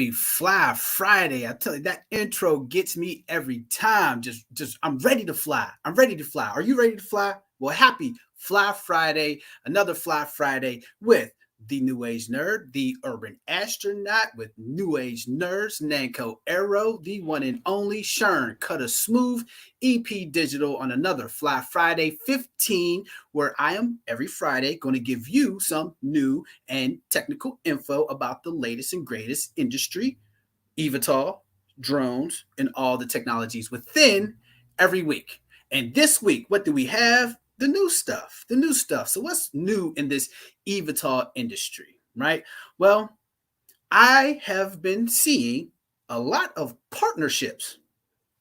happy Fly Friday. I tell you, that intro gets me every time. I'm ready to fly. I'm ready to fly. Are you ready to fly? Well, happy Fly Friday, another Fly Friday with the New Age Nerd, the Urban Astronaut with New Age Nerds, Nanko Arrow, the one and only Shern Cutter Smooth, EP Digital on another Fly Friday 15, where I am every Friday going to give you some new and technical info about the latest and greatest industry, eVTOL, drones, and all the technologies within every week. And this week, what do we have? The new stuff. The new stuff. So, what's new in this eVTOL industry, right? Well, I have been seeing a lot of partnerships,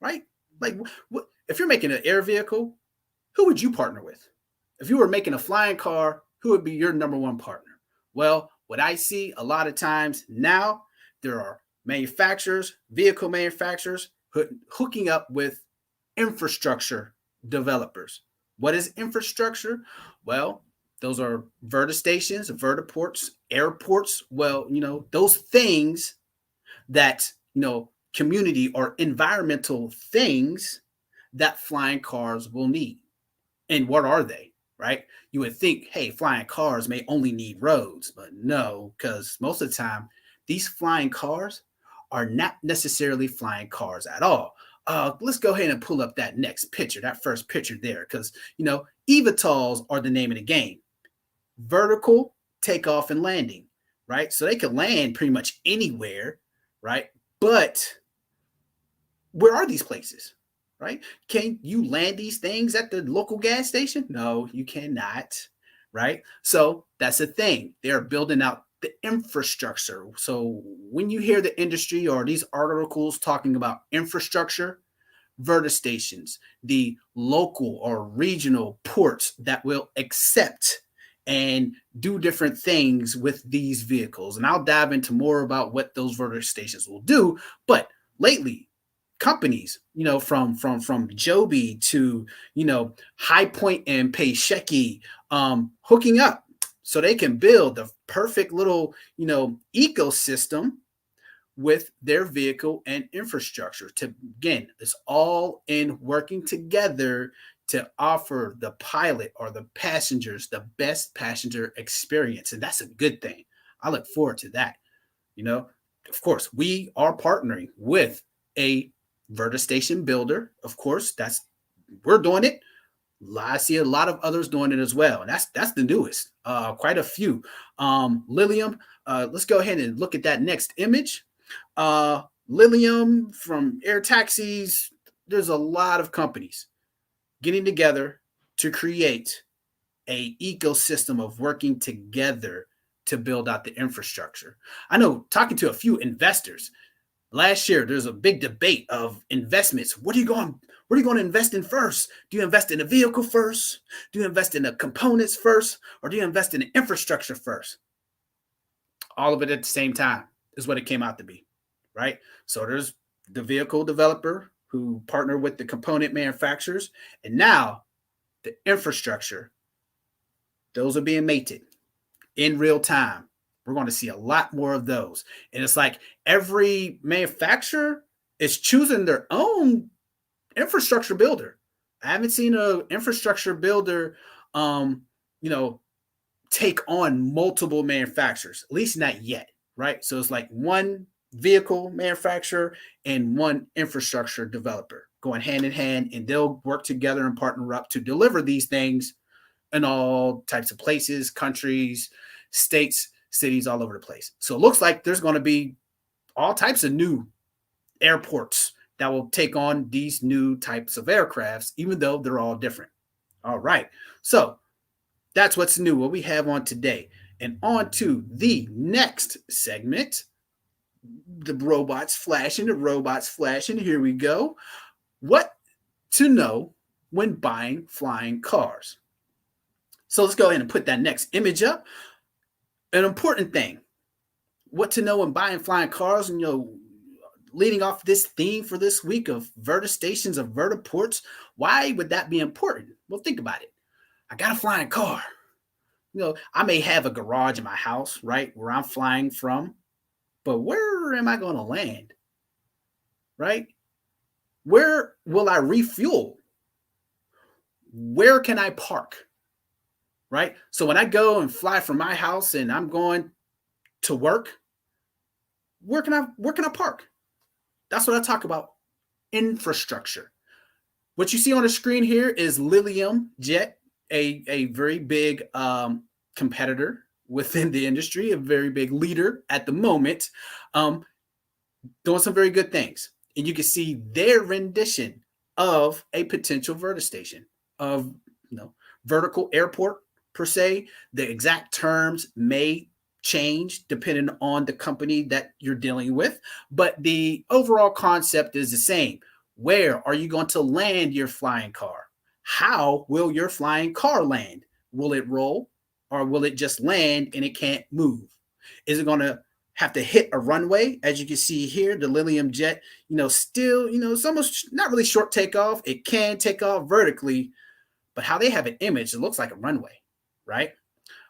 right? Like, if you're making an air vehicle, who would you partner with? If you were making a flying car, who would be your number one partner? Well, what I see a lot of times now, there are manufacturers, vehicle manufacturers, hooking up with infrastructure developers. What is infrastructure? Well, those are vertistations, vertiports, airports. Well, those things that, community or environmental things that flying cars will need. And what are they, right? You would think, hey, flying cars may only need roads, but no, because most of the time, these flying cars are not necessarily flying cars at all. Let's go ahead and pull up that next picture, that first picture there, because, eVTOLs are the name of the game. Vertical takeoff and landing, right? So they can land pretty much anywhere, right? But where are these places? Right? Can you land these things at the local gas station? No, you cannot. Right? So that's the thing. They're building out the infrastructure. So when you hear the industry or these articles talking about infrastructure, vertistations, the local or regional ports that will accept and do different things with these vehicles. And I'll dive into more about what those vertistations will do. But lately, companies, from Joby to, High Point and Paysheki, hooking up so they can build the perfect little, ecosystem with their vehicle and infrastructure to, again, it's all in working together to offer the pilot or the passengers the best passenger experience. And that's a good thing. I look forward to that. Of course, we are partnering with a vertistation builder. Of course, we're doing it. I see a lot of others doing it as well. And that's the newest. Quite a few. Lilium. Let's go ahead and look at that next image. Lilium from air taxis. There's a lot of companies getting together to create a ecosystem of working together to build out the infrastructure. I know, talking to a few investors last year, there's a big debate of investments. What are you going to invest in first? Do you invest in a vehicle first? Do you invest in the components first? Or do you invest in the infrastructure first? All of it at the same time is what it came out to be, right? So there's the vehicle developer who partner with the component manufacturers, and now the infrastructure, those are being mated in real time. We're going to see a lot more of those. And it's like every manufacturer is choosing their own infrastructure builder. I haven't seen an infrastructure builder, take on multiple manufacturers, at least not yet, right? So it's like one vehicle manufacturer and one infrastructure developer going hand in hand, and they'll work together and partner up to deliver these things in all types of places, countries, states, cities, all over the place. So it looks like there's going to be all types of new airports that will take on these new types of aircrafts, even though they're all different. All right. So that's what's new, what we have on today. And on to the next segment. The robots flashing. Here we go. What to know when buying flying cars. So let's go ahead and put that next image up. An important thing, what to know when buying flying cars, and leading off this theme for this week of vertistations, of vertiports. Why would that be important? Well, think about it. I got a flying car. I may have a garage in my house, right, where I'm flying from. but where am I going to land? Right? Where will I refuel? Where can I park? Right? So when I go and fly from my house and I'm going to work, where can I park? That's what I talk about. Infrastructure. What you see on the screen here is Lilium Jet, a very big competitor within the industry, a very big leader at the moment, um, doing some very good things. And you can see their rendition of a potential vertistation of vertical airport per se. The exact terms may change depending on the company that you're dealing with, but the overall concept is the same. Where are you going to land your flying car? How will your flying car land? Will it roll or will it just land and it can't move? Is it going to have to hit a runway? As you can see here, the Lilium Jet, still, it's almost not really short takeoff. It can take off vertically, but how they have an image, it looks like a runway, right?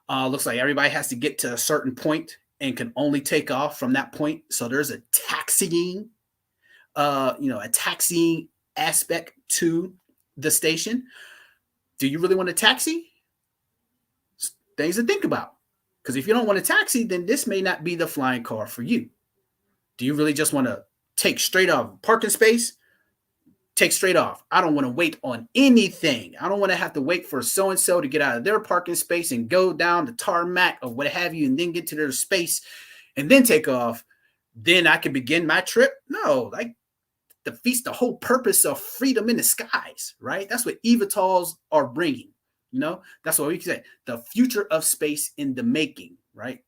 Looks like everybody has to get to a certain point and can only take off from that point. So there's a taxiing aspect to the station. Do you really want to taxi? Things to think about. Because if you don't want to taxi, then this may not be the flying car for you. Do you really just want to take straight off parking space? Take straight off. I don't want to wait on anything. I don't want to have to wait for so-and-so to get out of their parking space and go down the tarmac or what have you and then get to their space and then take off. Then I can begin my trip. No, like defeats the whole purpose of freedom in the skies, right? That's what eVTOLs are bringing. That's what we can say. The future of space in the making, right?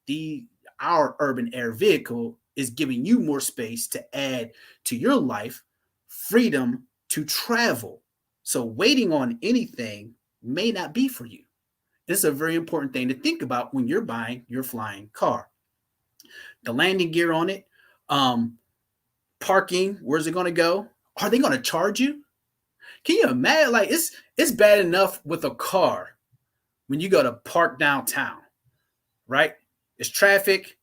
Our urban air vehicle is giving you more space to add to your life, freedom to travel. So waiting on anything may not be for you. This is a very important thing to think about when you're buying your flying car. The landing gear on it, parking, where's it going to go? Are they going to charge you? Can you imagine? Like it's bad enough with a car when you go to park downtown, right? It's traffic.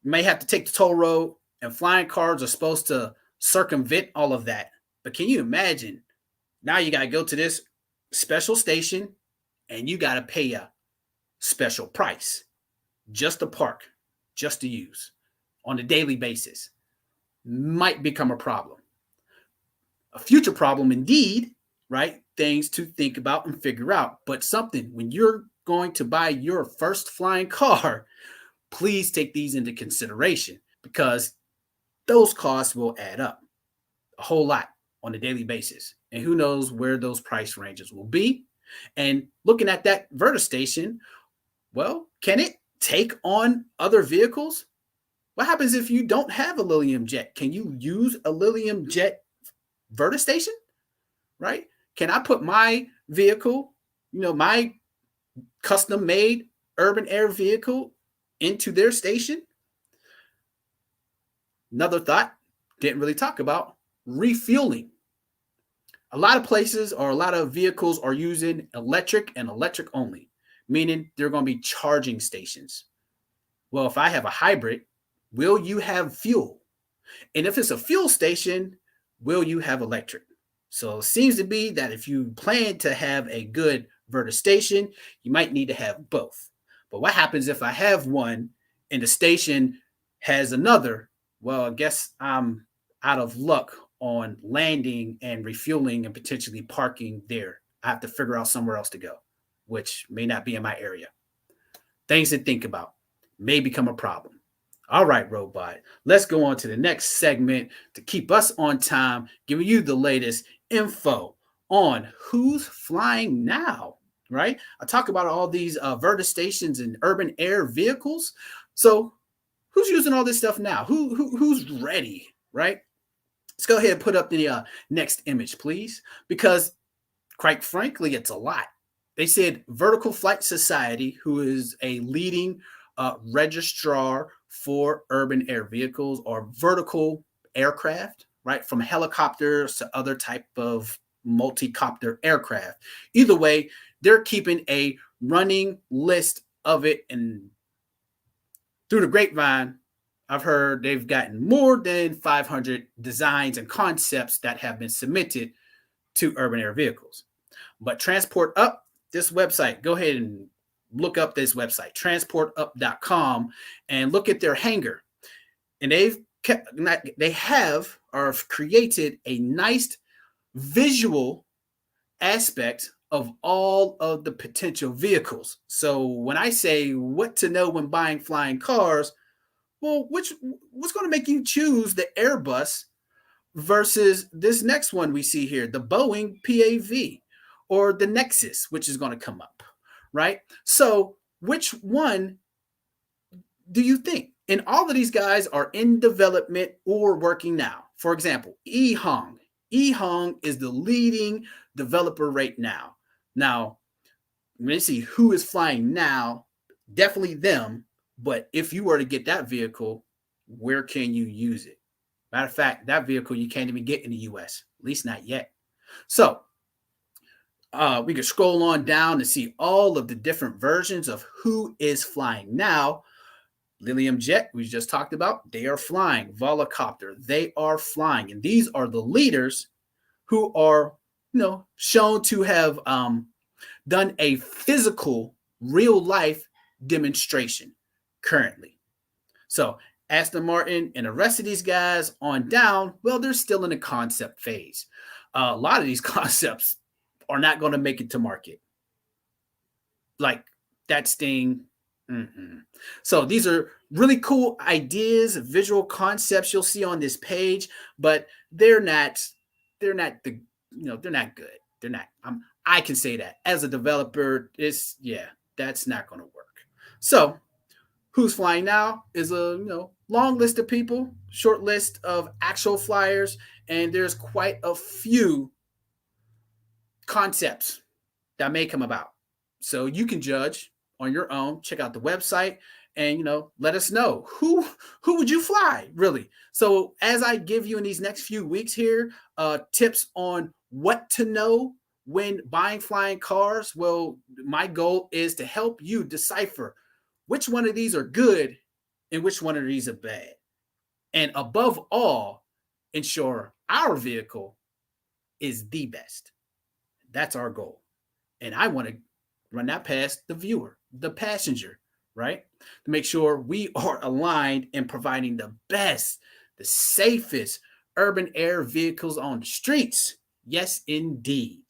You may have to take the toll road, and flying cars are supposed to circumvent all of that. But can you imagine? Now you got to go to this special station, and you got to pay a special price just to park, just to use on a daily basis. Might become a problem. A future problem indeed, right? Things to think about and figure out. But something, when you're going to buy your first flying car, please take these into consideration because those costs will add up a whole lot on a daily basis. And who knows where those price ranges will be. And looking at that vertistation, well, can it take on other vehicles? What happens if you don't have a Lilium Jet? Can you use a Lilium Jet vertistation? Right? Can I put my vehicle, my custom made urban air vehicle into their station? Another thought, didn't really talk about refueling. A lot of places or a lot of vehicles are using electric and electric only, meaning they're going to be charging stations. Well, if I have a hybrid, will you have fuel? And if it's a fuel station, will you have electric? So it seems to be that if you plan to have a good vertistation, you might need to have both. But what happens if I have one and the station has another? Well, I guess I'm out of luck on landing and refueling and potentially parking there. I have to figure out somewhere else to go, which may not be in my area. Things to think about may become a problem. All right, Robot, let's go on to the next segment to keep us on time, giving you the latest info on who's flying now, right? I talk about all these vertistations and urban air vehicles. So who's using all this stuff now? Who's ready, right? Let's go ahead and put up the next image, please, because quite frankly, it's a lot. They said Vertical Flight Society, who is a leading registrar for urban air vehicles or vertical aircraft, right? From helicopters to other type of multi-copter aircraft. Either way, they're keeping a running list of it. And through the grapevine, I've heard they've gotten more than 500 designs and concepts that have been submitted to Urban Air Vehicles. But Transport Up, this website, go ahead and look up this website, transportup.com, and look at their hangar. And they have or created a nice visual aspect of all of the potential vehicles. So when I say what to know when buying flying cars, well, what's going to make you choose the Airbus versus this next one we see here, the Boeing PAV, or the Nexus, which is going to come up, right? So which one do you think? And all of these guys are in development or working now. For example, EHang. EHang is the leading developer right now. Now, let's see who is flying now. Definitely them. But if you were to get that vehicle, where can you use it? Matter of fact, that vehicle you can't even get in the US, at least not yet. So we can scroll on down to see all of the different versions of who is flying now. Lilium Jet, we just talked about, they are flying. Volocopter, they are flying. And these are the leaders who are, shown to have done a physical, real life demonstration currently. So Aston Martin and the rest of these guys on down, well, they're still in the concept phase. A lot of these concepts are not going to make it to market. Like that Sting. So these are really cool ideas, visual concepts you'll see on this page, but they're not good. They're not. I can say that as a developer, that's not going to work. So who's flying now is a long list of people, short list of actual flyers, and there's quite a few concepts that may come about. So you can judge on your own. Check out the website and let us know who would you fly, really. So as I give you in these next few weeks here tips on what to know when buying flying cars, well, my goal is to help you decipher which one of these are good and which one of these are bad, and above all, ensure our vehicle is the best. That's our goal, and I want to run that past the viewer, the passenger, right? To make sure we are aligned in providing the best, the safest urban air vehicles on the streets. Yes, indeed.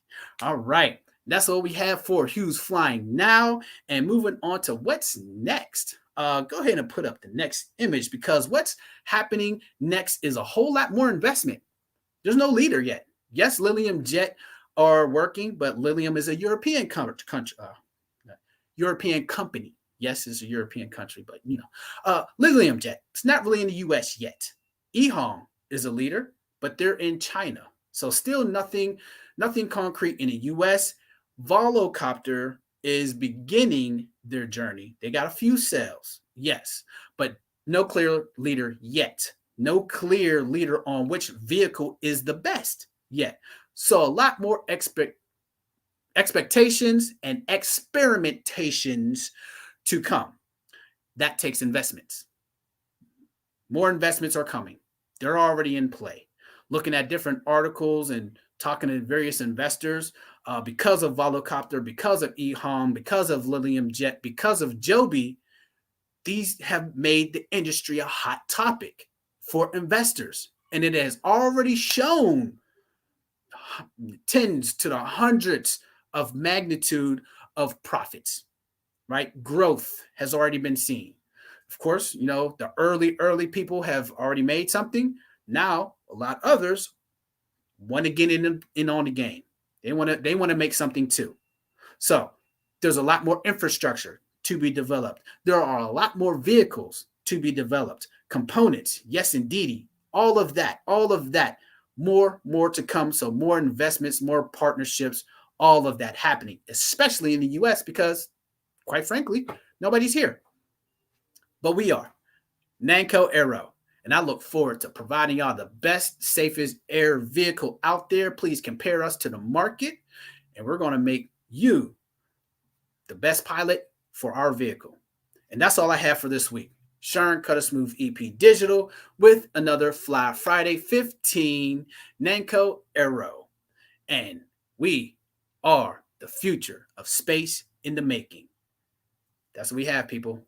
All right. That's all we have for Who's Flying Now. And moving on to what's next. Go ahead and put up the next image, because what's happening next is a whole lot more investment. There's no leader yet. Yes, Lilium Jet are working, but Lilium is a European European company. Yes, it's a European country, but Lilium Jet, it's not really in the US yet. EHang is a leader, but they're in China. So still nothing concrete in the US. Volocopter is beginning their journey. They got a few sales, yes, but no clear leader yet. No clear leader on which vehicle is the best yet. So a lot more expectations and experimentations to come. That takes investments. More investments are coming. They're already in play. Looking at different articles and talking to various investors, because of Volocopter, because of EHang, because of Lilium Jet, because of Joby, these have made the industry a hot topic for investors. And it has already shown tens to the hundreds of magnitude of profits, right? Growth has already been seen. Of course, the early people have already made something. Now, a lot of others want to get in on the game. They want to make something too. So there's a lot more infrastructure to be developed. There are a lot more vehicles to be developed. Components, yes, indeed. All of that. More to come. So more investments, more partnerships, all of that happening, especially in the US, because quite frankly, nobody's here. But we are. Nanco Aero. And I look forward to providing y'all the best, safest air vehicle out there. Please compare us to the market, and we're going to make you the best pilot for our vehicle. And that's all I have for this week. Sharon Cutter Smooth EP Digital with another Fly Friday 15 Nanko Aero. And we are the future of space in the making. That's what we have, people.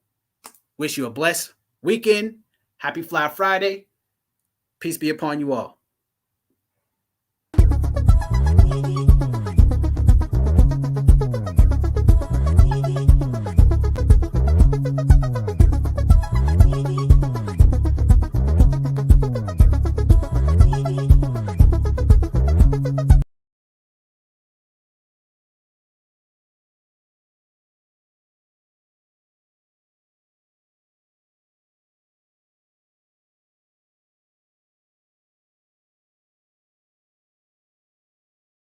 Wish you a blessed weekend. Happy Fly Friday. Peace be upon you all.